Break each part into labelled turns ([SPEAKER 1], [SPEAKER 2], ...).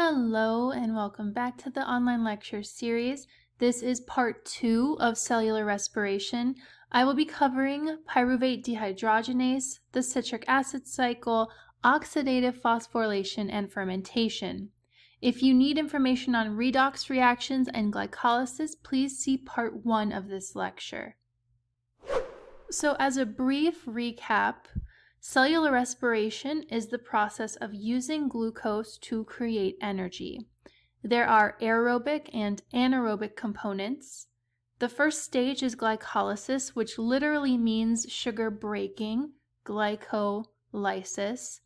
[SPEAKER 1] Hello and welcome back to the online lecture series. This is part 2 of cellular respiration. I will be covering pyruvate dehydrogenase, the citric acid cycle, oxidative phosphorylation, and fermentation. If you need information on redox reactions and glycolysis, please see part 1 of this lecture. So as a brief recap, cellular respiration is the process of using glucose to create energy. There are aerobic and anaerobic components. The first stage is glycolysis, which literally means sugar breaking, glycolysis.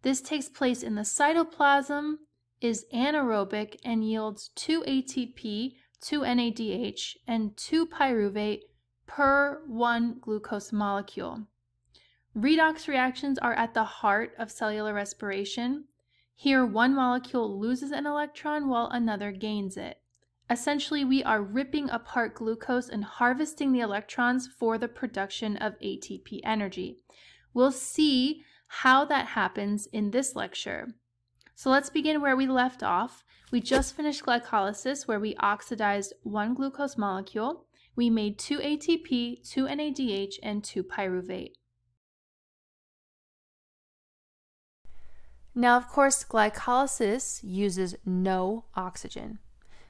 [SPEAKER 1] This takes place in the cytoplasm, is anaerobic, and yields 2 ATP, 2 NADH, and 2 pyruvate per 1 glucose molecule. Redox reactions are at the heart of cellular respiration. Here, one molecule loses an electron while another gains it. Essentially, we are ripping apart glucose and harvesting the electrons for the production of ATP energy. We'll see how that happens in this lecture. So let's begin where we left off. We just finished glycolysis, where we oxidized one glucose molecule. We made 2 ATP, 2 NADH, and 2 pyruvate. Now, of course, glycolysis uses no oxygen.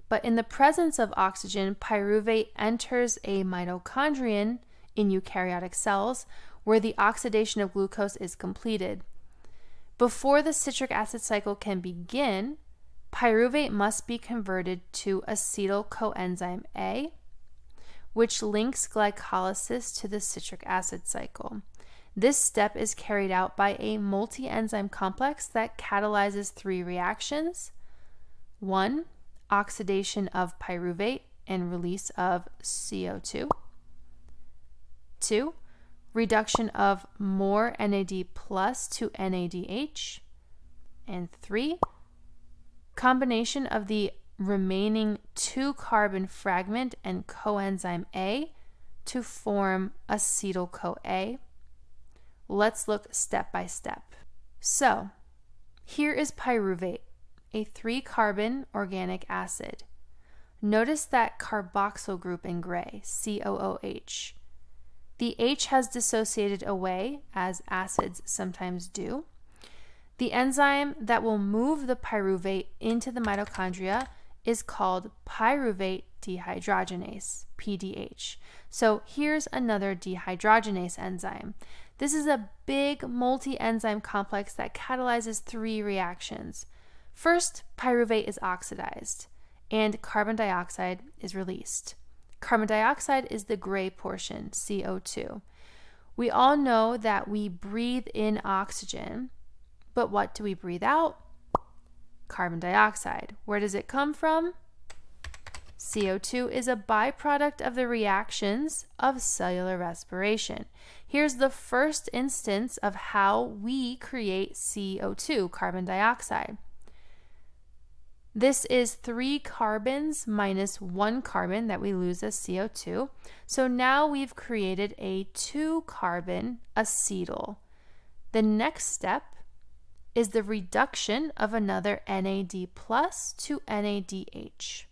[SPEAKER 1] But in the presence of oxygen, pyruvate enters a mitochondrion in eukaryotic cells where the oxidation of glucose is completed. Before the citric acid cycle can begin, pyruvate must be converted to acetyl coenzyme A, which links glycolysis to the citric acid cycle. This step is carried out by a multi-enzyme complex that catalyzes 3 reactions. 1. Oxidation of pyruvate and release of CO2. 2. Reduction of more NAD+ to NADH. And 3. Combination of the remaining 2-carbon fragment and coenzyme A to form acetyl-CoA. Let's look step by step. So, here is pyruvate, a 3-carbon organic acid. Notice that carboxyl group in gray, COOH. The H has dissociated away, as acids sometimes do. The enzyme that will move the pyruvate into the mitochondria is called pyruvate dehydrogenase, PDH. So here's another dehydrogenase enzyme. This is a big multi-enzyme complex that catalyzes 3 reactions. First, pyruvate is oxidized, and carbon dioxide is released. Carbon dioxide is the gray portion, CO2. We all know that we breathe in oxygen, but what do we breathe out? Carbon dioxide. Where does it come from? CO2 is a byproduct of the reactions of cellular respiration. Here's the first instance of how we create CO2, carbon dioxide. This is 3 carbons minus 1 carbon that we lose as CO2. So now we've created a 2-carbon acetyl. The next step is the reduction of another NAD+ to NADH.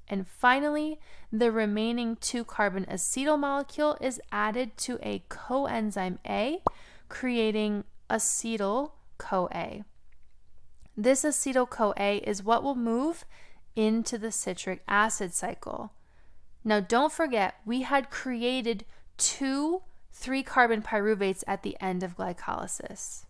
[SPEAKER 1] And finally, the remaining 2-carbon acetyl molecule is added to a coenzyme A, creating acetyl-CoA. This acetyl-CoA is what will move into the citric acid cycle. Now don't forget, we had created 2 3-carbon pyruvates at the end of glycolysis.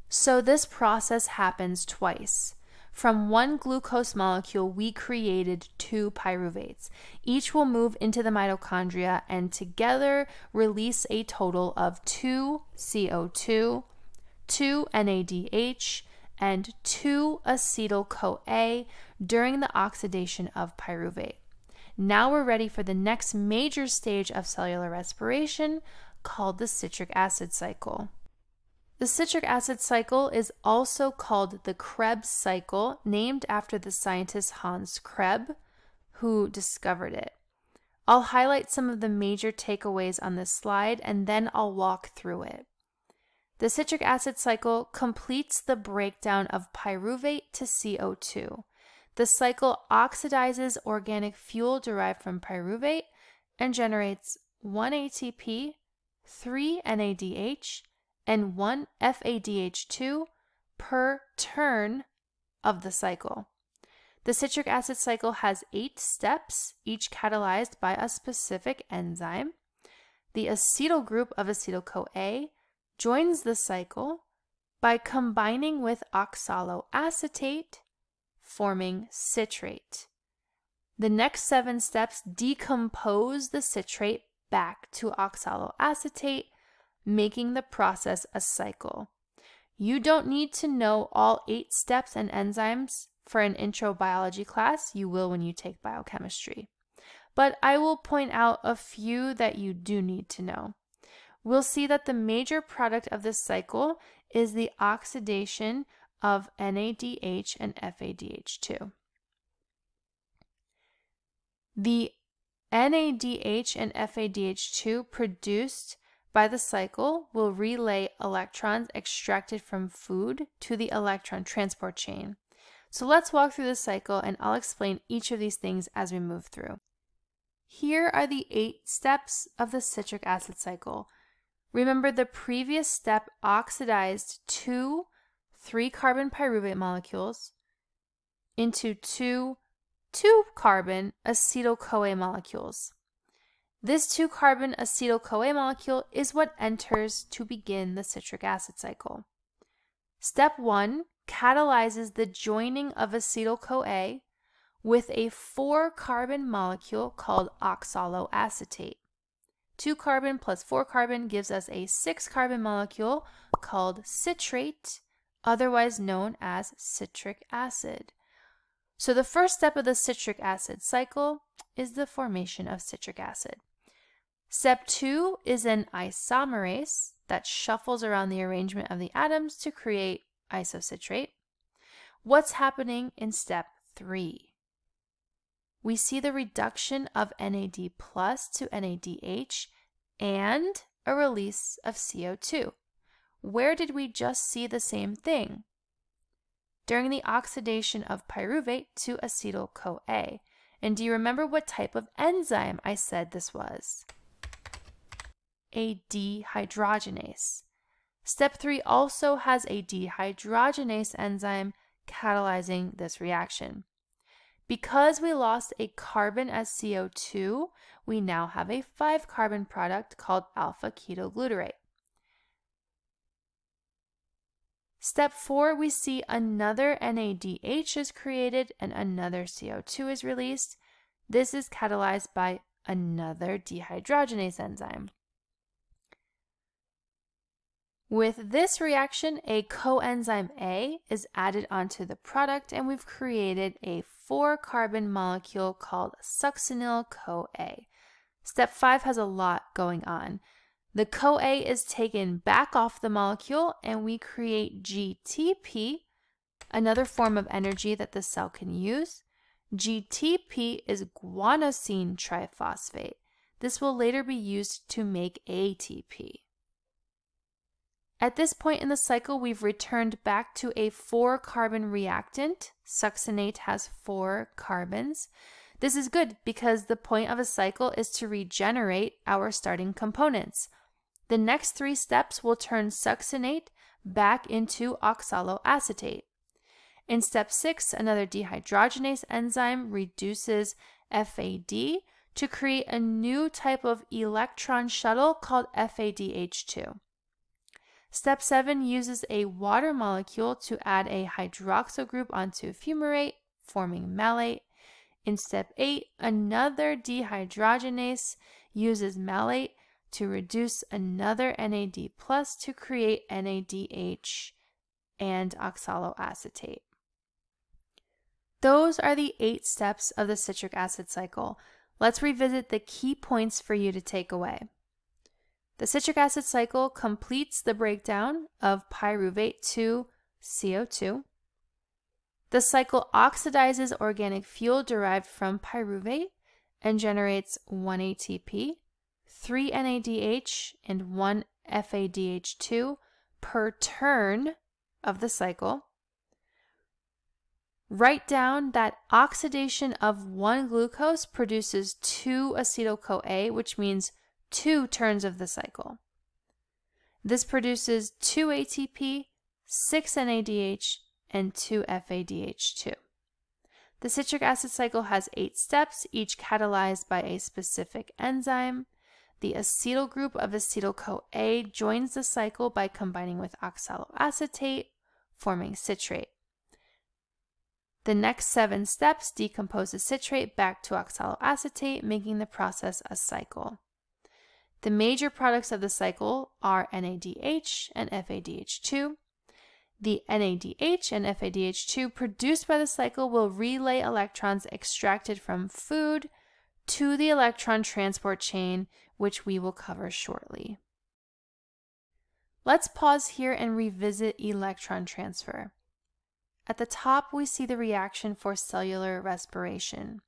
[SPEAKER 1] So this process happens twice. From 1 glucose molecule, we created 2 pyruvates. Each will move into the mitochondria and together release a total of 2 CO2, 2 NADH, and 2 acetyl-CoA during the oxidation of pyruvate. Now we're ready for the next major stage of cellular respiration, called the citric acid cycle. The citric acid cycle is also called the Krebs cycle, named after the scientist Hans Krebs, who discovered it. I'll highlight some of the major takeaways on this slide, and then I'll walk through it. The citric acid cycle completes the breakdown of pyruvate to CO2. The cycle oxidizes organic fuel derived from pyruvate and generates 1 ATP, 3 NADH, and 1 FADH2 per turn of the cycle. The citric acid cycle has 8 steps, each catalyzed by a specific enzyme. The acetyl group of acetyl-CoA joins the cycle by combining with oxaloacetate, forming citrate. The next 7 steps decompose the citrate back to oxaloacetate, making the process a cycle. You don't need to know all 8 steps and enzymes for an intro biology class. You will when you take biochemistry. But I will point out a few that you do need to know. We'll see that the major product of this cycle is the oxidation of NADH and FADH2. The NADH and FADH2 produced by the cycle will relay electrons extracted from food to the electron transport chain. So let's walk through the cycle and I'll explain each of these things as we move through. Here are the 8 steps of the citric acid cycle. Remember, the previous step oxidized 2 3-carbon pyruvate molecules into 2 2-carbon acetyl-CoA molecules. This 2-carbon acetyl-CoA molecule is what enters to begin the citric acid cycle. Step 1 catalyzes the joining of acetyl-CoA with a 4-carbon molecule called oxaloacetate. 2-carbon plus 4-carbon gives us a 6-carbon molecule called citrate, otherwise known as citric acid. So the first step of the citric acid cycle is the formation of citric acid. Step 2 is an isomerase that shuffles around the arrangement of the atoms to create isocitrate. What's happening in step 3? We see the reduction of NAD+ to NADH and a release of CO2. Where did we just see the same thing? During the oxidation of pyruvate to acetyl-CoA. And do you remember what type of enzyme I said this was? A dehydrogenase. Step 3 also has a dehydrogenase enzyme catalyzing this reaction. Because we lost a carbon as CO2, we now have a 5-carbon product called alpha-ketoglutarate. Step 4, we see another NADH is created and another CO2 is released. This is catalyzed by another dehydrogenase enzyme. With this reaction, a coenzyme A is added onto the product and we've created a 4-carbon molecule called succinyl-CoA. Step 5 has a lot going on. The CoA is taken back off the molecule and we create GTP, another form of energy that the cell can use. GTP is guanosine triphosphate. This will later be used to make ATP. At this point in the cycle, we've returned back to a 4-carbon reactant. Succinate has 4 carbons. This is good because the point of a cycle is to regenerate our starting components. The next 3 steps will turn succinate back into oxaloacetate. In step 6, another dehydrogenase enzyme reduces FAD to create a new type of electron shuttle called FADH2. Step 7 uses a water molecule to add a hydroxyl group onto fumarate, forming malate. In step 8, another dehydrogenase uses malate to reduce another NAD+ to create NADH and oxaloacetate. Those are the 8 steps of the citric acid cycle. Let's revisit the key points for you to take away. The citric acid cycle completes the breakdown of pyruvate to CO2. The cycle oxidizes organic fuel derived from pyruvate and generates 1 ATP, 3 NADH, and 1 FADH2 per turn of the cycle. Write down that oxidation of one glucose produces 2 acetyl-CoA, which means 2 turns of the cycle. This produces 2 ATP, 6 NADH, and 2 FADH2. The citric acid cycle has 8 steps, each catalyzed by a specific enzyme. The acetyl group of acetyl-CoA joins the cycle by combining with oxaloacetate, forming citrate. The next 7 steps decompose the citrate back to oxaloacetate, making the process a cycle. The major products of the cycle are NADH and FADH2. The NADH and FADH2 produced by the cycle will relay electrons extracted from food to the electron transport chain, which we will cover shortly. Let's pause here and revisit electron transfer. At the top, we see the reaction for cellular respiration.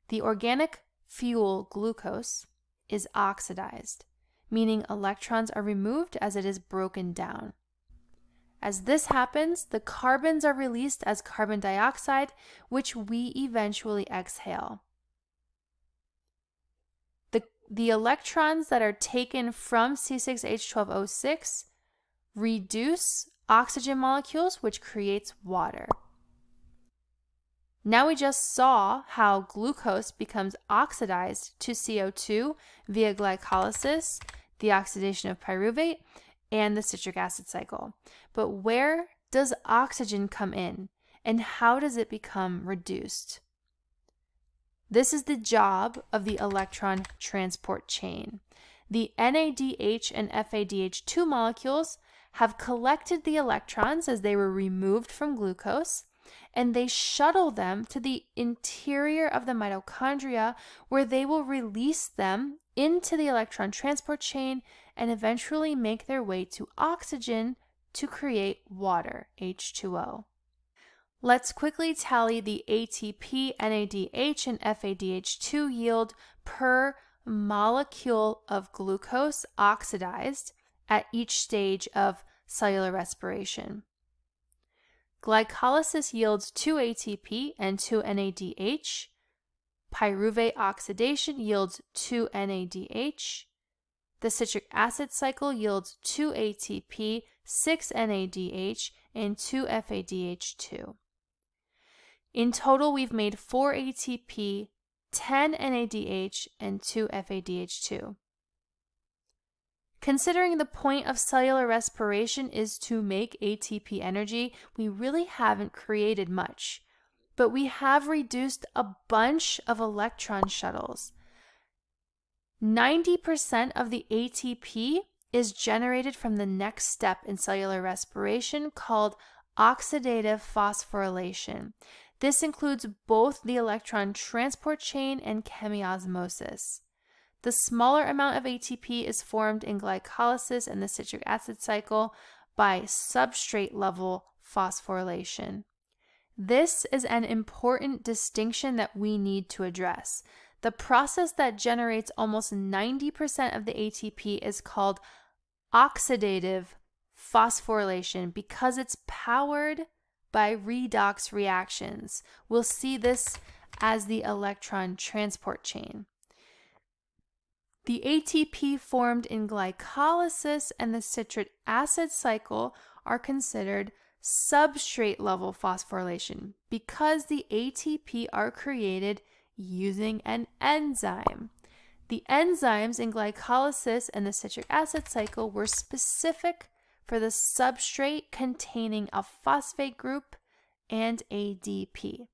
[SPEAKER 1] The organic fuel glucose is oxidized, meaning electrons are removed as it is broken down. As this happens, the carbons are released as carbon dioxide, which we eventually exhale. The electrons that are taken from C6H12O6 reduce oxygen molecules, which creates water. Now we just saw how glucose becomes oxidized to CO2 via glycolysis, the oxidation of pyruvate, and the citric acid cycle. But where does oxygen come in, and how does it become reduced? This is the job of the electron transport chain. The NADH and FADH2 molecules have collected the electrons as they were removed from glucose, and they shuttle them to the interior of the mitochondria, where they will release them into the electron transport chain and eventually make their way to oxygen to create water, H2O. Let's quickly tally the ATP, NADH, and FADH2 yield per molecule of glucose oxidized at each stage of cellular respiration. Glycolysis yields 2 ATP and 2 NADH. Pyruvate oxidation yields 2 NADH. The citric acid cycle yields 2 ATP, 6 NADH, and 2 FADH2. In total, we've made 4 ATP, 10 NADH, and 2 FADH2. Considering the point of cellular respiration is to make ATP energy, we really haven't created much, but we have reduced a bunch of electron shuttles. 90% of the ATP is generated from the next step in cellular respiration called oxidative phosphorylation. This includes both the electron transport chain and chemiosmosis. The smaller amount of ATP is formed in glycolysis and the citric acid cycle by substrate level phosphorylation. This is an important distinction that we need to address. The process that generates almost 90% of the ATP is called oxidative phosphorylation because it's powered by redox reactions. We'll see this as the electron transport chain. The ATP formed in glycolysis and the citric acid cycle are considered substrate level phosphorylation because the ATP are created using an enzyme. The enzymes in glycolysis and the citric acid cycle were specific for the substrate containing a phosphate group and ADP.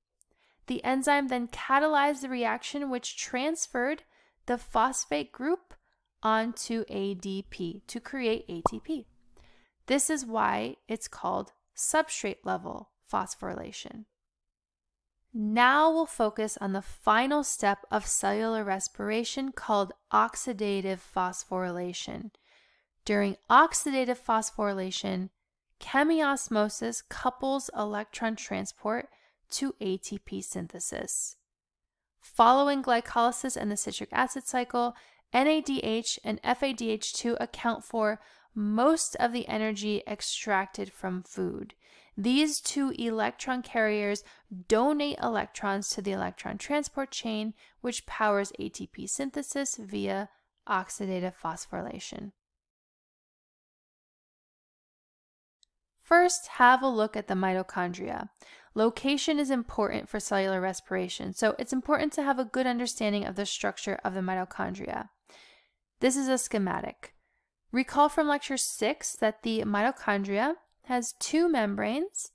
[SPEAKER 1] The enzyme then catalyzed the reaction which transferred the phosphate group onto ADP to create ATP. This is why it's called substrate level phosphorylation. Now we'll focus on the final step of cellular respiration called oxidative phosphorylation. During oxidative phosphorylation, chemiosmosis couples electron transport to ATP synthesis. Following glycolysis and the citric acid cycle, NADH and FADH2 account for most of the energy extracted from food. These two electron carriers donate electrons to the electron transport chain, which powers ATP synthesis via oxidative phosphorylation. First, have a look at the mitochondria. Location is important for cellular respiration, so it's important to have a good understanding of the structure of the mitochondria. This is a schematic. Recall from lecture 6 that the mitochondria has two membranes,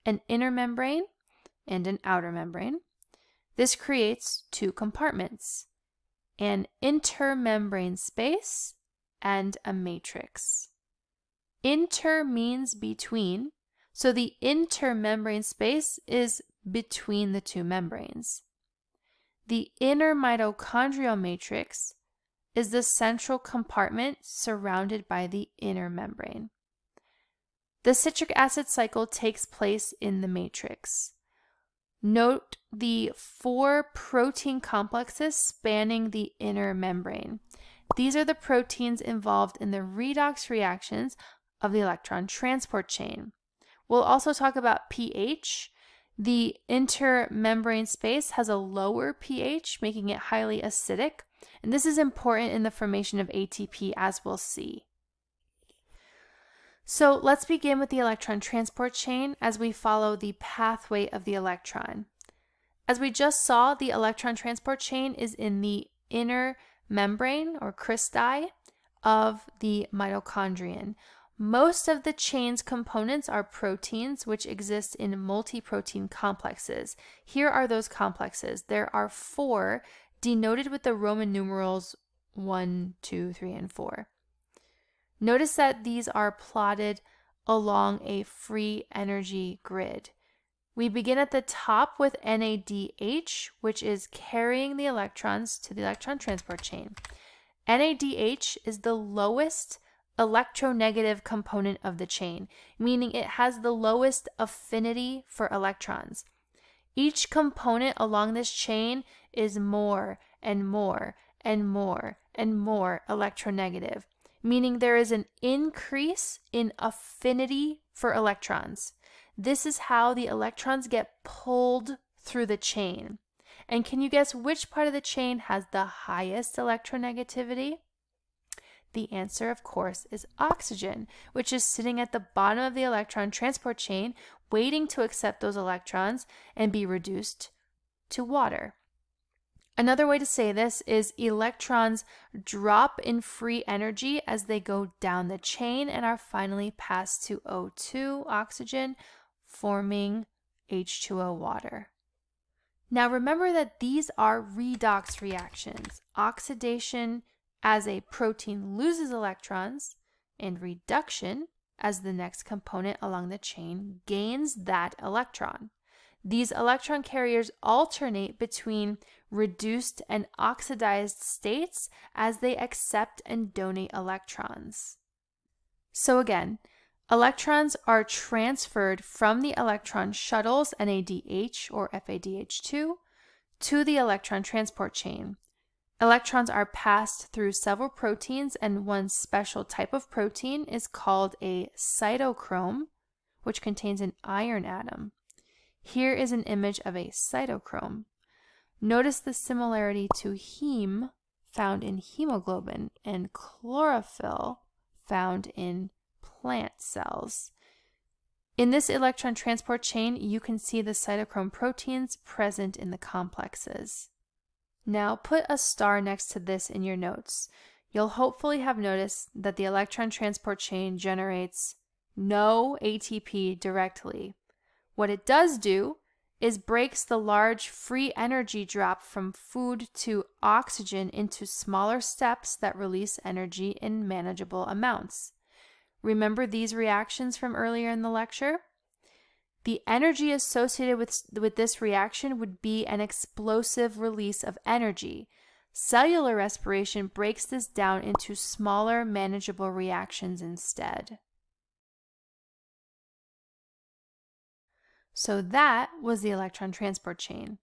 [SPEAKER 1] an inner membrane and an outer membrane. This creates two compartments, an intermembrane space and a matrix. Inter means between, so the intermembrane space is between the two membranes. The inner mitochondrial matrix is the central compartment surrounded by the inner membrane. The citric acid cycle takes place in the matrix. Note the 4 protein complexes spanning the inner membrane. These are the proteins involved in the redox reactions of the electron transport chain. We'll also talk about pH. The intermembrane space has a lower pH, making it highly acidic, and this is important in the formation of ATP, as we'll see. So let's begin with the electron transport chain as we follow the pathway of the electron. As we just saw, the electron transport chain is in the inner membrane or cristae of the mitochondrion. Most of the chain's components are proteins which exist in multi-protein complexes. Here are those complexes. There are 4 denoted with the Roman numerals 1, 2, 3, and 4. Notice that these are plotted along a free energy grid. We begin at the top with NADH, which is carrying the electrons to the electron transport chain. NADH is the lowest electronegative component of the chain, meaning it has the lowest affinity for electrons. Each component along this chain is more and more and more and more electronegative, meaning there is an increase in affinity for electrons. This is how the electrons get pulled through the chain. And can you guess which part of the chain has the highest electronegativity? The answer, of course, is oxygen, which is sitting at the bottom of the electron transport chain, waiting to accept those electrons and be reduced to water. Another way to say this is electrons drop in free energy as they go down the chain and are finally passed to O2, oxygen, forming H2O, water. Now remember that these are redox reactions. Oxidation as a protein loses electrons, and reduction as the next component along the chain gains that electron. These electron carriers alternate between reduced and oxidized states as they accept and donate electrons. So again, electrons are transferred from the electron shuttles, NADH or FADH2, to the electron transport chain. Electrons are passed through several proteins, and one special type of protein is called a cytochrome, which contains an iron atom. Here is an image of a cytochrome. Notice the similarity to heme found in hemoglobin and chlorophyll found in plant cells. In this electron transport chain, you can see the cytochrome proteins present in the complexes. Now put a star next to this in your notes. You'll hopefully have noticed that the electron transport chain generates no ATP directly. What it does do is breaks the large free energy drop from food to oxygen into smaller steps that release energy in manageable amounts. Remember these reactions from earlier in the lecture? The energy associated with this reaction would be an explosive release of energy. Cellular respiration breaks this down into smaller, manageable reactions instead. So that was the electron transport chain.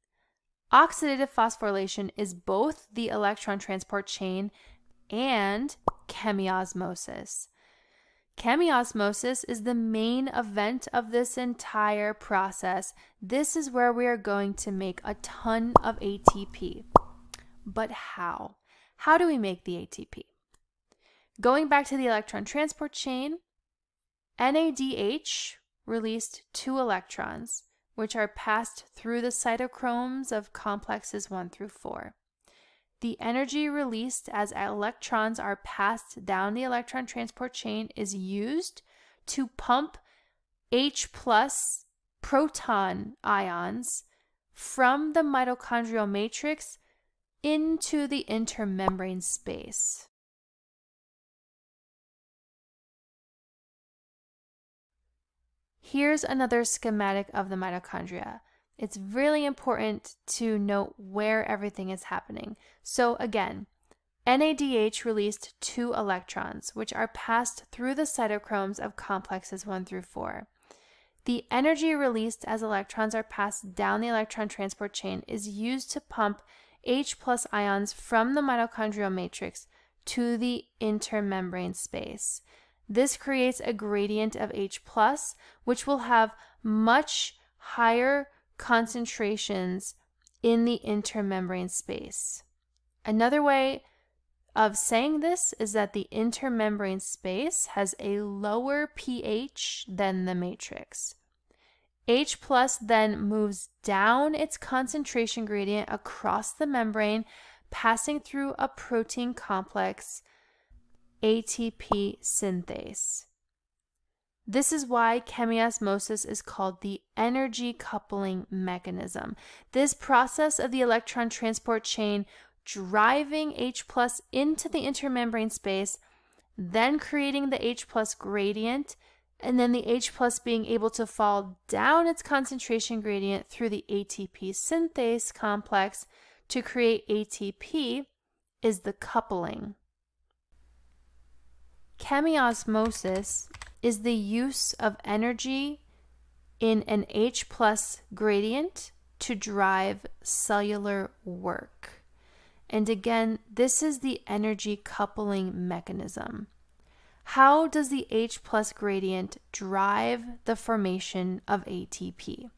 [SPEAKER 1] Oxidative phosphorylation is both the electron transport chain and chemiosmosis. Chemiosmosis is the main event of this entire process. This is where we are going to make a ton of ATP. But how? How do we make the ATP? Going back to the electron transport chain, NADH released 2 electrons, which are passed through the cytochromes of complexes 1 through 4. The energy released as electrons are passed down the electron transport chain is used to pump H+ proton ions from the mitochondrial matrix into the intermembrane space. Here's another schematic of the mitochondria. It's really important to note where everything is happening. So again, NADH released 2 electrons, which are passed through the cytochromes of complexes 1 through 4. The energy released as electrons are passed down the electron transport chain is used to pump H+ ions from the mitochondrial matrix to the intermembrane space. This creates a gradient of H+, which will have much higher concentrations in the intermembrane space. Another way of saying this is that the intermembrane space has a lower pH than the matrix. H+ then moves down its concentration gradient across the membrane, passing through a protein complex, ATP synthase. This is why chemiosmosis is called the energy coupling mechanism. This process of the electron transport chain driving H+ into the intermembrane space, then creating the H+ gradient, and then the H+ being able to fall down its concentration gradient through the ATP synthase complex to create ATP is the coupling. Chemiosmosis is the use of energy in an H+ gradient to drive cellular work. And again, this is the energy coupling mechanism. How does the H+ gradient drive the formation of ATP?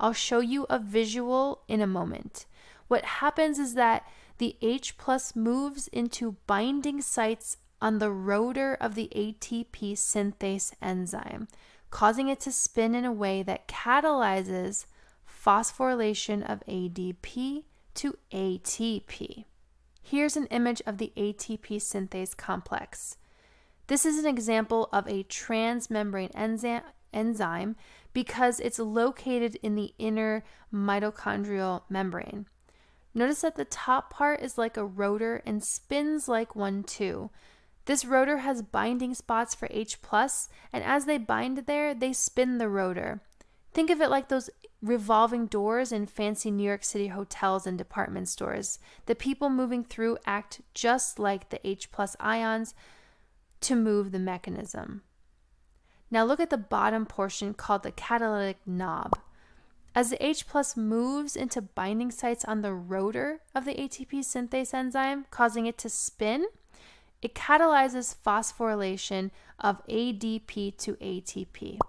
[SPEAKER 1] I'll show you a visual in a moment. What happens is that the H+ moves into binding sites on the rotor of the ATP synthase enzyme, causing it to spin in a way that catalyzes phosphorylation of ADP to ATP. Here's an image of the ATP synthase complex. This is an example of a transmembrane enzyme because it's located in the inner mitochondrial membrane. Notice that the top part is like a rotor and spins like one too. This rotor has binding spots for H+, and as they bind there, they spin the rotor. Think of it like those revolving doors in fancy New York City hotels and department stores. The people moving through act just like the H+ ions to move the mechanism. Now look at the bottom portion called the catalytic knob. As the H+ moves into binding sites on the rotor of the ATP synthase enzyme, causing it to spin, it catalyzes phosphorylation of ADP to ATP.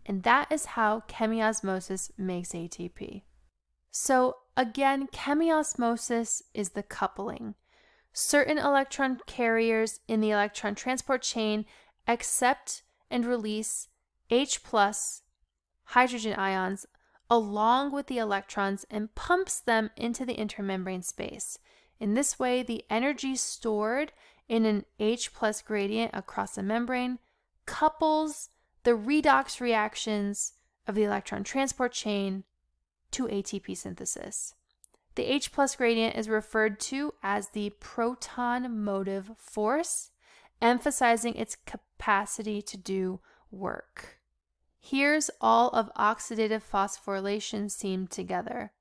[SPEAKER 1] And that is how chemiosmosis makes ATP. So again, chemiosmosis is the coupling. Certain electron carriers in the electron transport chain accept and release H+ hydrogen ions along with the electrons and pumps them into the intermembrane space. In this way, the energy stored in an H+ gradient across the membrane couples the redox reactions of the electron transport chain to ATP synthesis. The H+ gradient is referred to as the proton motive force, emphasizing its capacity to do work. Here's all of oxidative phosphorylation seen together.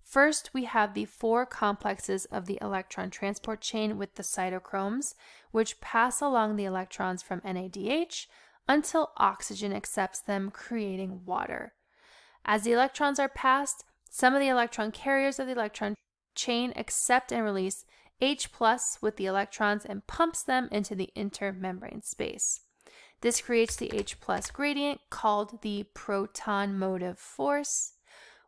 [SPEAKER 1] First, we have the 4 complexes of the electron transport chain with the cytochromes, which pass along the electrons from NADH until oxygen accepts them, creating water. As the electrons are passed, some of the electron carriers of the electron chain accept and release H+ with the electrons and pumps them into the intermembrane space. This creates the H plus gradient called the proton motive force,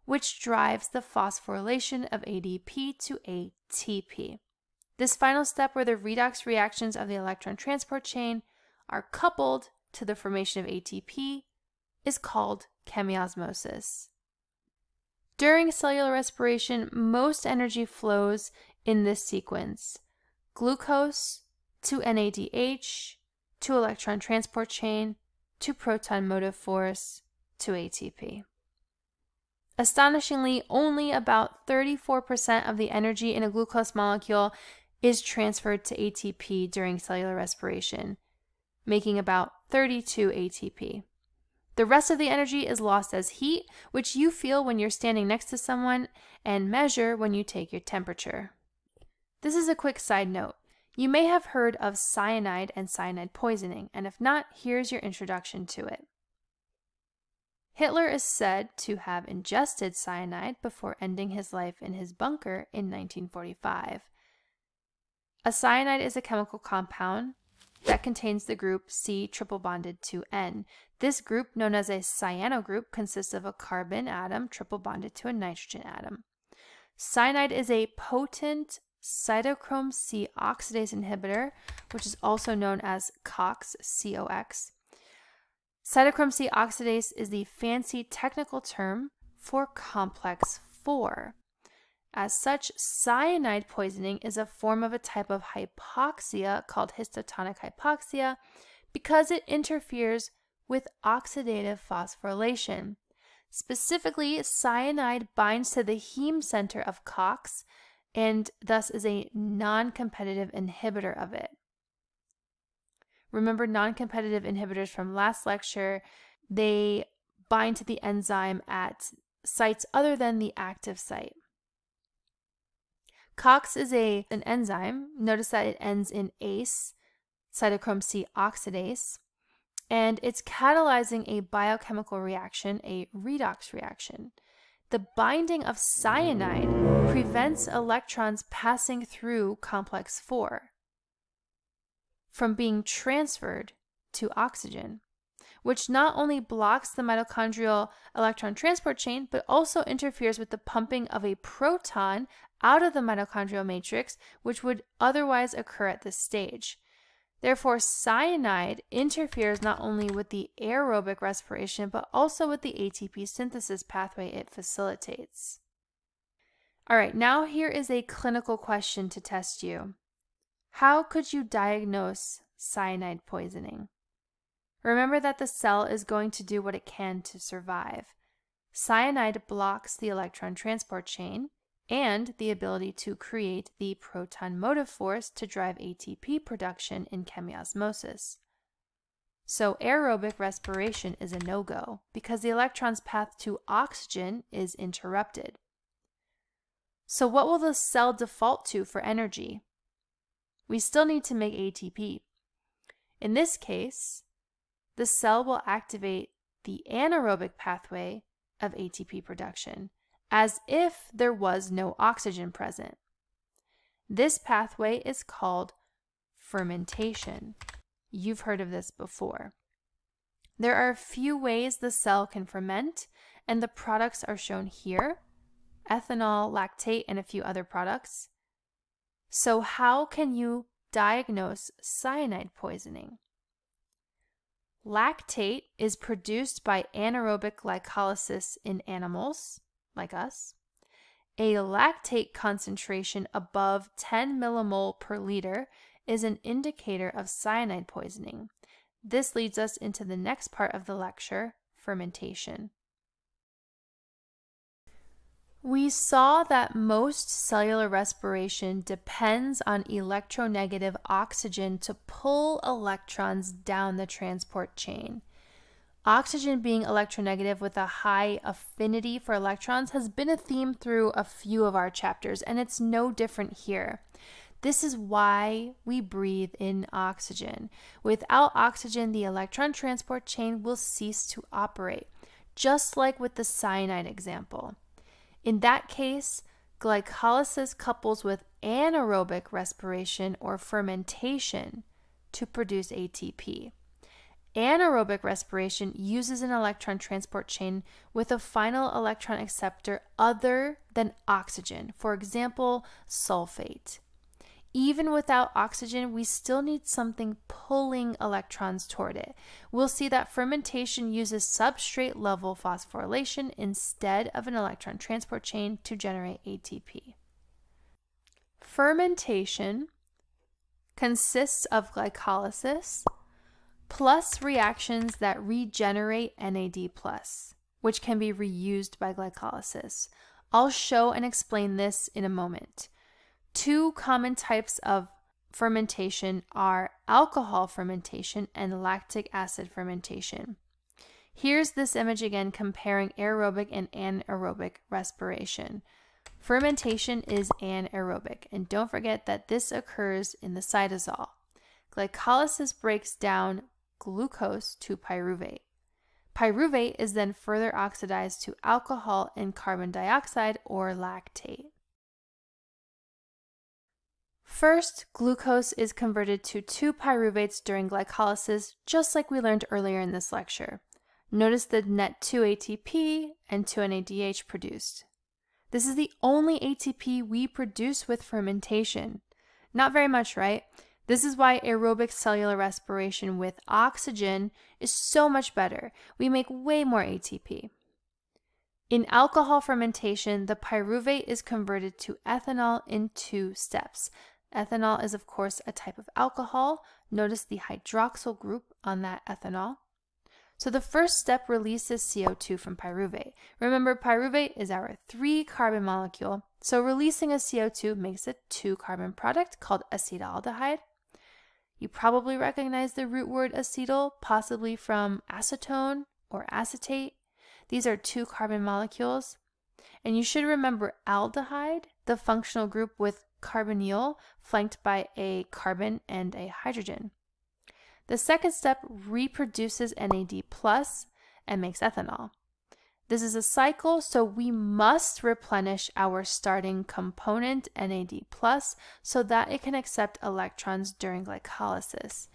[SPEAKER 1] which drives the phosphorylation of ADP to ATP. This final step where the redox reactions of the electron transport chain are coupled to the formation of ATP is called chemiosmosis. During cellular respiration, most energy flows in this sequence: glucose to NADH, to electron transport chain, to proton motive force, to ATP. Astonishingly, only about 34% of the energy in a glucose molecule is transferred to ATP during cellular respiration, making about 32 ATP. The rest of the energy is lost as heat, which you feel when you're standing next to someone and measure when you take your temperature. This is a quick side note. You may have heard of cyanide and cyanide poisoning, and if not, here's your introduction to it. Hitler is said to have ingested cyanide before ending his life in his bunker in 1945. A cyanide is a chemical compound that contains the group C triple bonded to N. This group, known as a cyano group, consists of a carbon atom triple bonded to a nitrogen atom. Cyanide is a potent cytochrome C oxidase inhibitor, which is also known as COX, COX. Cytochrome C oxidase is the fancy technical term for complex 4. As such, cyanide poisoning is a form of a type of hypoxia called histotonic hypoxia because it interferes with oxidative phosphorylation. Specifically, cyanide binds to the heme center of COX and thus is a non-competitive inhibitor of it. Remember non-competitive inhibitors from last lecture, they bind to the enzyme at sites other than the active site. COX is an enzyme. Notice that it ends in ACE, cytochrome C oxidase, and it's catalyzing a biochemical reaction, a redox reaction. The binding of cyanide prevents electrons passing through complex 4 from being transferred to oxygen, which not only blocks the mitochondrial electron transport chain, but also interferes with the pumping of a proton out of the mitochondrial matrix, which would otherwise occur at this stage. Therefore, cyanide interferes not only with the aerobic respiration, but also with the ATP synthesis pathway it facilitates. All right, now here is a clinical question to test you. How could you diagnose cyanide poisoning? Remember that the cell is going to do what it can to survive. Cyanide blocks the electron transport chain and the ability to create the proton motive force to drive ATP production in chemiosmosis. So aerobic respiration is a no-go because the electron's path to oxygen is interrupted. So what will the cell default to for energy? We still need to make ATP. In this case, the cell will activate the anaerobic pathway of ATP production, as if there was no oxygen present. This pathway is called fermentation. You've heard of this before. There are a few ways the cell can ferment, and the products are shown here: ethanol, lactate, and a few other products. So how can you diagnose cyanide poisoning? Lactate is produced by anaerobic glycolysis in animals, like us. A lactate concentration above 10 millimole per liter is an indicator of cyanide poisoning. This leads us into the next part of the lecture, fermentation. We saw that most cellular respiration depends on electronegative oxygen to pull electrons down the transport chain. Oxygen being electronegative with a high affinity for electrons has been a theme through a few of our chapters, and it's no different here. This is why we breathe in oxygen. Without oxygen, the electron transport chain will cease to operate, just like with the cyanide example. In that case, glycolysis couples with anaerobic respiration or fermentation to produce ATP. Anaerobic respiration uses an electron transport chain with a final electron acceptor other than oxygen, for example, sulfate. Even without oxygen, we still need something pulling electrons toward it. We'll see that fermentation uses substrate level phosphorylation instead of an electron transport chain to generate ATP. Fermentation consists of glycolysis plus reactions that regenerate NAD+, which can be reused by glycolysis. I'll show and explain this in a moment. Two common types of fermentation are alcohol fermentation and lactic acid fermentation. Here's this image again comparing aerobic and anaerobic respiration. Fermentation is anaerobic, and don't forget that this occurs in the cytosol. Glycolysis breaks down glucose to pyruvate. Pyruvate is then further oxidized to alcohol and carbon dioxide or lactate. First, glucose is converted to 2 pyruvates during glycolysis, just like we learned earlier in this lecture. Notice the net 2 ATP and 2 NADH produced. This is the only ATP we produce with fermentation. Not very much, right? This is why aerobic cellular respiration with oxygen is so much better. We make way more ATP. In alcohol fermentation, the pyruvate is converted to ethanol in 2 steps. Ethanol is, of course, a type of alcohol. Notice the hydroxyl group on that ethanol. So the first step releases CO2 from pyruvate. Remember, pyruvate is our 3-carbon molecule, so releasing a CO2 makes a 2-carbon product called acetaldehyde. You probably recognize the root word acetyl, possibly from acetone or acetate. These are 2-carbon molecules. And you should remember aldehyde, the functional group with carbonyl flanked by a carbon and a hydrogen. The second step reproduces NAD+ and makes ethanol. This is a cycle, so we must replenish our starting component, NAD+, so that it can accept electrons during glycolysis.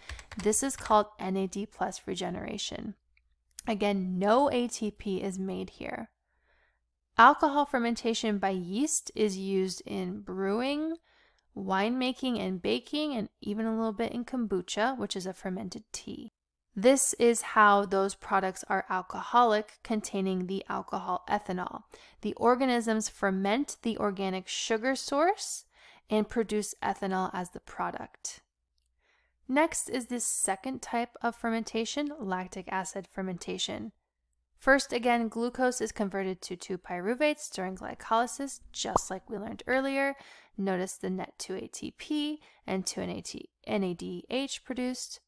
[SPEAKER 1] This is called NAD+ regeneration. Again, no ATP is made here. Alcohol fermentation by yeast is used in brewing, winemaking and baking, and even a little bit in kombucha, which is a fermented tea. This is how those products are alcoholic, containing the alcohol ethanol. The organisms ferment the organic sugar source and produce ethanol as the product. Next is this second type of fermentation, lactic acid fermentation. First, again, glucose is converted to 2 pyruvates during glycolysis, just like we learned earlier. Notice the net 2 ATP and 2 NADH produced.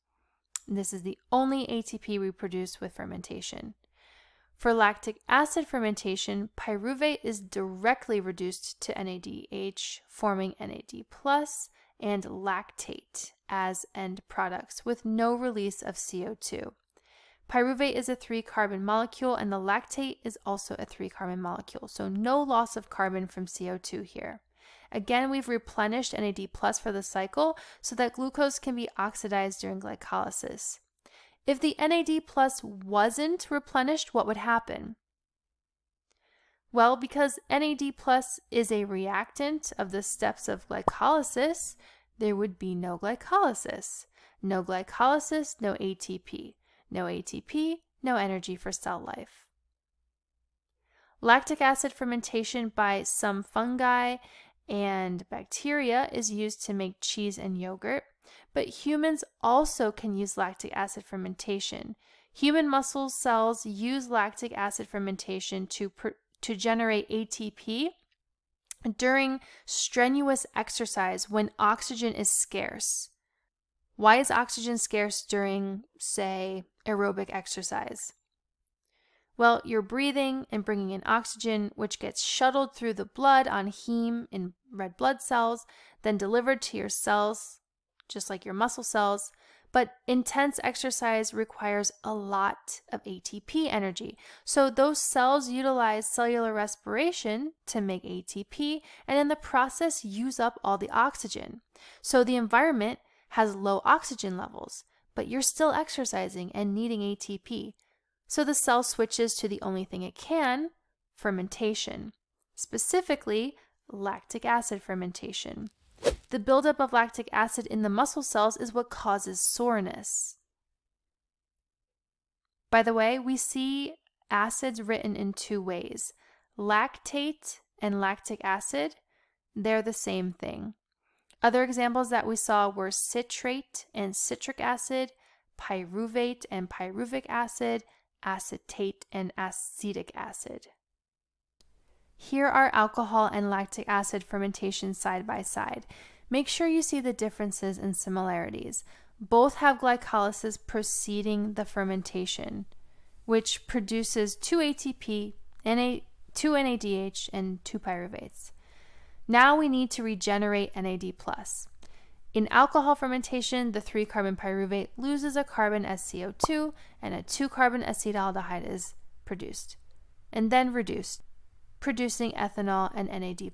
[SPEAKER 1] This is the only ATP we produce with fermentation. For lactic acid fermentation, pyruvate is directly reduced to NADH, forming NAD+ and lactate as end products with no release of CO2. Pyruvate is a 3-carbon molecule and the lactate is also a 3-carbon molecule, so no loss of carbon from CO2 here. Again, we've replenished NAD+ for the cycle so that glucose can be oxidized during glycolysis. If the NAD+ wasn't replenished, what would happen? Well, because NAD+ is a reactant of the steps of glycolysis, there would be no glycolysis. No glycolysis, no ATP. No ATP, no energy for cell life. Lactic acid fermentation by some fungi and bacteria is used to make cheese and yogurt, but humans also can use lactic acid fermentation. Human muscle cells use lactic acid fermentation to generate ATP during strenuous exercise when oxygen is scarce. Why is oxygen scarce during, say, aerobic exercise? Well, you're breathing and bringing in oxygen, which gets shuttled through the blood on heme in red blood cells, then delivered to your cells, just like your muscle cells. But intense exercise requires a lot of ATP energy. So those cells utilize cellular respiration to make ATP, and in the process use up all the oxygen. So the environment has low oxygen levels, but you're still exercising and needing ATP. So the cell switches to the only thing it can, fermentation, specifically lactic acid fermentation. The buildup of lactic acid in the muscle cells is what causes soreness. By the way, we see acids written in two ways. Lactate and lactic acid, they're the same thing. Other examples that we saw were citrate and citric acid, pyruvate and pyruvic acid, acetate and acetic acid. Here are alcohol and lactic acid fermentation side by side. Make sure you see the differences and similarities. Both have glycolysis preceding the fermentation, which produces 2 ATP, 2 NADH, and 2 pyruvates. Now we need to regenerate NAD+. In alcohol fermentation, the 3-carbon pyruvate loses a carbon as CO2 and a 2-carbon acetaldehyde is produced, and then reduced, producing ethanol and NAD+.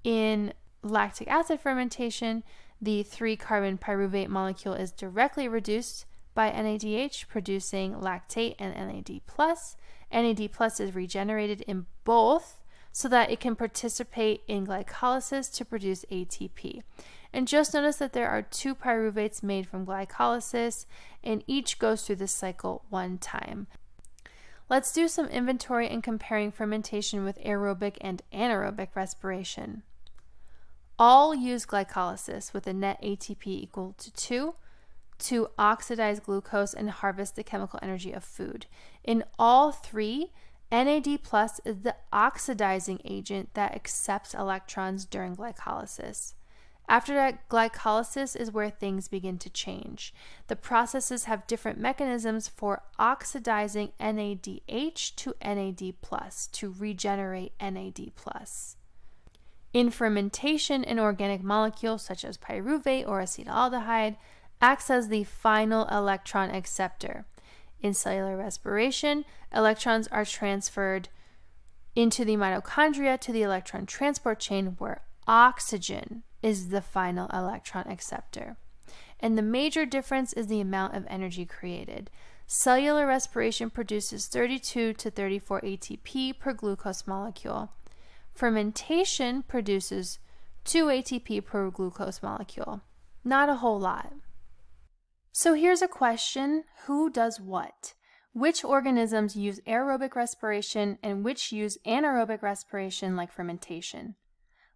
[SPEAKER 1] In lactic acid fermentation, the 3-carbon pyruvate molecule is directly reduced by NADH, producing lactate and NAD+. NAD+ is regenerated in both so that it can participate in glycolysis to produce ATP. And just notice that there are 2 pyruvates made from glycolysis, and each goes through this cycle one time. Let's do some inventory and comparing fermentation with aerobic and anaerobic respiration. All use glycolysis with a net ATP equal to 2 to oxidize glucose and harvest the chemical energy of food. In all three, NAD+ is the oxidizing agent that accepts electrons during glycolysis. After that, glycolysis is where things begin to change. The processes have different mechanisms for oxidizing NADH to NAD+, to regenerate NAD+. In fermentation, an organic molecule such as pyruvate or acetaldehyde acts as the final electron acceptor. In cellular respiration, electrons are transferred into the mitochondria to the electron transport chain where oxygen is the final electron acceptor. And the major difference is the amount of energy created. Cellular respiration produces 32 to 34 ATP per glucose molecule. Fermentation produces 2 ATP per glucose molecule. Not a whole lot. So here's a question: who does what? Which organisms use aerobic respiration and which use anaerobic respiration like fermentation?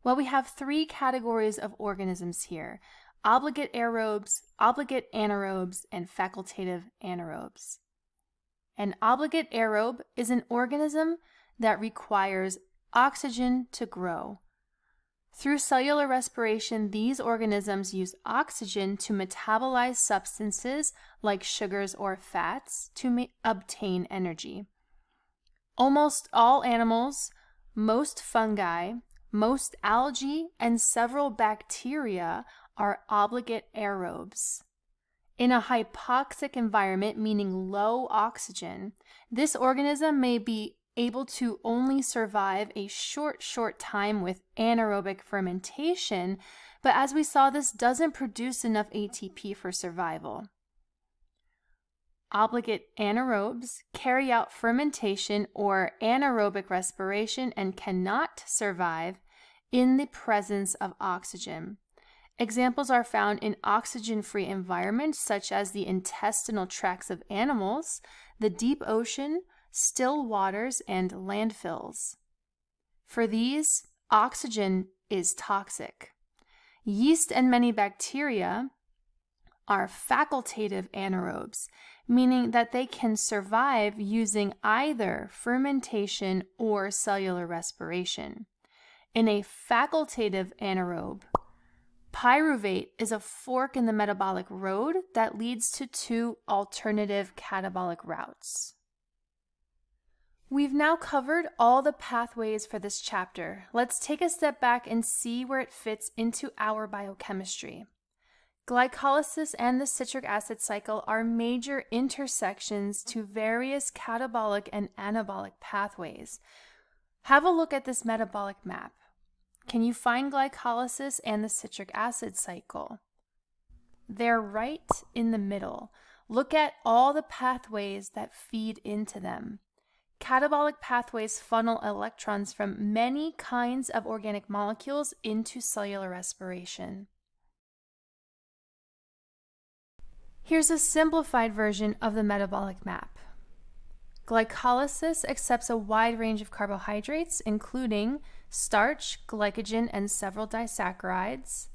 [SPEAKER 1] Well, we have 3 categories of organisms here: obligate aerobes, obligate anaerobes, and facultative anaerobes. An obligate aerobe is an organism that requires oxygen to grow. Through cellular respiration, these organisms use oxygen to metabolize substances like sugars or fats to obtain energy. Almost all animals, most fungi, most algae, and several bacteria are obligate aerobes. In a hypoxic environment, meaning low oxygen, this organism may be able to only survive a short time with anaerobic fermentation, but as we saw, this doesn't produce enough ATP for survival. Obligate anaerobes carry out fermentation or anaerobic respiration and cannot survive in the presence of oxygen. Examples are found in oxygen-free environments such as the intestinal tracts of animals, the deep ocean, still waters, and landfills. For these, oxygen is toxic. Yeast and many bacteria are facultative anaerobes, meaning that they can survive using either fermentation or cellular respiration. In a facultative anaerobe, pyruvate is a fork in the metabolic road that leads to 2 alternative catabolic routes. We've now covered all the pathways for this chapter. Let's take a step back and see where it fits into our biochemistry. Glycolysis and the citric acid cycle are major intersections to various catabolic and anabolic pathways. Have a look at this metabolic map. Can you find glycolysis and the citric acid cycle? They're right in the middle. Look at all the pathways that feed into them. Catabolic pathways funnel electrons from many kinds of organic molecules into cellular respiration. Here's a simplified version of the metabolic map. Glycolysis accepts a wide range of carbohydrates, including starch, glycogen, and several disaccharides.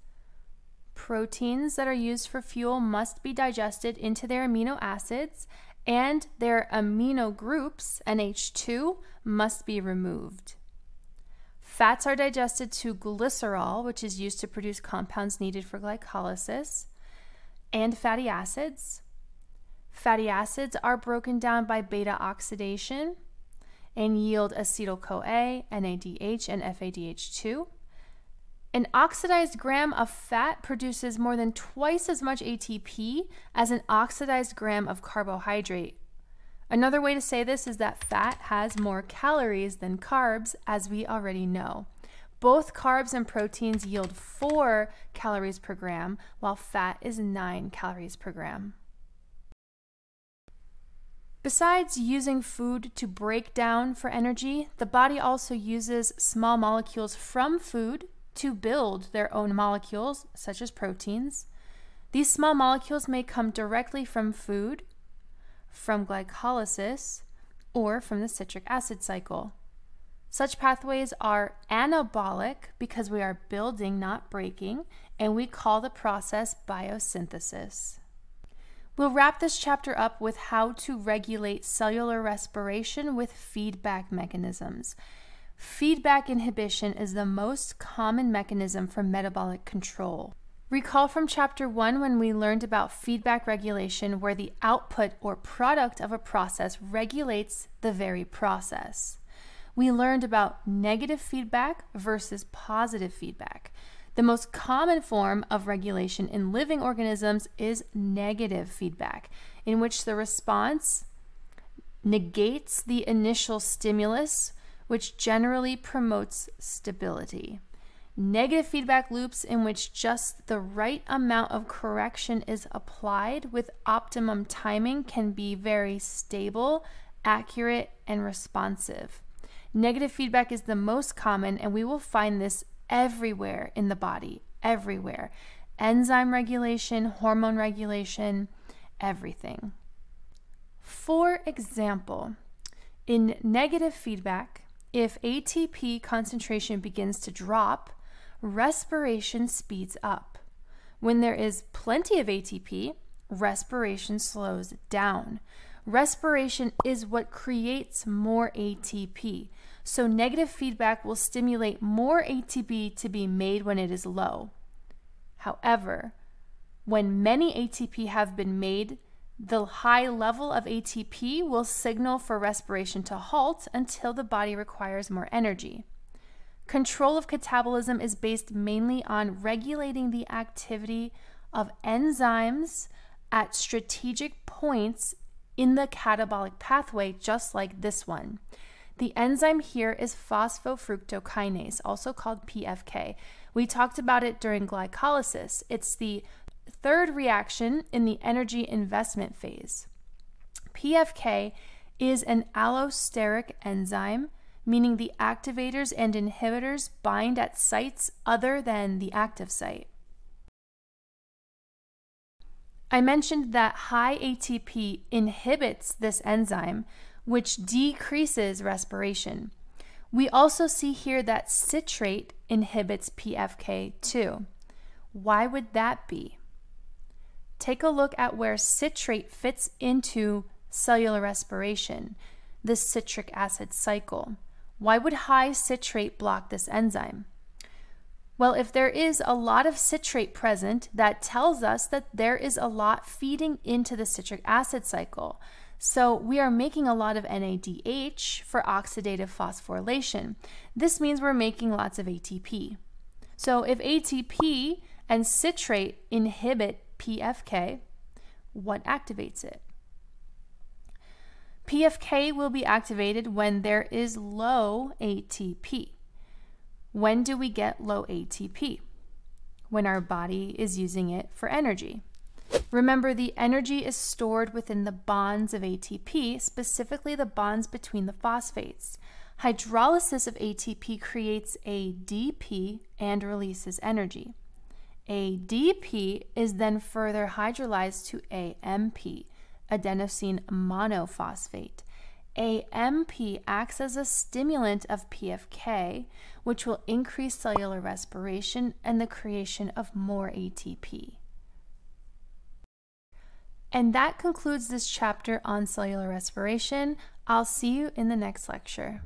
[SPEAKER 1] Proteins that are used for fuel must be digested into their amino acids, and their amino groups, NH2, must be removed. Fats are digested to glycerol, which is used to produce compounds needed for glycolysis, and fatty acids. Fatty acids are broken down by beta oxidation and yield acetyl-CoA, NADH, and FADH2. An oxidized gram of fat produces more than twice as much ATP as an oxidized gram of carbohydrate. Another way to say this is that fat has more calories than carbs, as we already know. Both carbs and proteins yield 4 calories per gram, while fat is 9 calories per gram. Besides using food to break down for energy, the body also uses small molecules from food to build their own molecules, such as proteins. These small molecules may come directly from food, from glycolysis, or from the citric acid cycle. Such pathways are anabolic because we are building, not breaking, and we call the process biosynthesis. We'll wrap this chapter up with how to regulate cellular respiration with feedback mechanisms. Feedback inhibition is the most common mechanism for metabolic control. Recall from chapter 1 when we learned about feedback regulation, where the output or product of a process regulates the very process. We learned about negative feedback versus positive feedback. The most common form of regulation in living organisms is negative feedback, in which the response negates the initial stimulus, which generally promotes stability. Negative feedback loops in which just the right amount of correction is applied with optimum timing can be very stable, accurate, and responsive. Negative feedback is the most common, and we will find this everywhere in the body, everywhere. Enzyme regulation, hormone regulation, everything. For example, in negative feedback, if ATP concentration begins to drop, respiration speeds up. When there is plenty of ATP, respiration slows down. Respiration is what creates more ATP. So negative feedback will stimulate more ATP to be made when it is low. However, when many ATP have been made, the high level of ATP will signal for respiration to halt until the body requires more energy. Control of catabolism is based mainly on regulating the activity of enzymes at strategic points in the catabolic pathway, just like this one. The enzyme here is phosphofructokinase, also called PFK. We talked about it during glycolysis. It's the third reaction in the energy investment phase. PFK is an allosteric enzyme, meaning the activators and inhibitors bind at sites other than the active site. I mentioned that high ATP inhibits this enzyme, which decreases respiration. We also see here that citrate inhibits PFK too. Why would that be? Take a look at where citrate fits into cellular respiration, the citric acid cycle. Why would high citrate block this enzyme? Well, if there is a lot of citrate present, that tells us that there is a lot feeding into the citric acid cycle. So we are making a lot of NADH for oxidative phosphorylation. This means we're making lots of ATP. So if ATP and citrate inhibit PFK, what activates it? PFK will be activated when there is low ATP. When do we get low ATP? When our body is using it for energy. Remember, the energy is stored within the bonds of ATP, specifically the bonds between the phosphates. Hydrolysis of ATP creates ADP and releases energy. ADP is then further hydrolyzed to AMP, adenosine monophosphate. AMP acts as a stimulant of PFK, which will increase cellular respiration and the creation of more ATP. And that concludes this chapter on cellular respiration. I'll see you in the next lecture.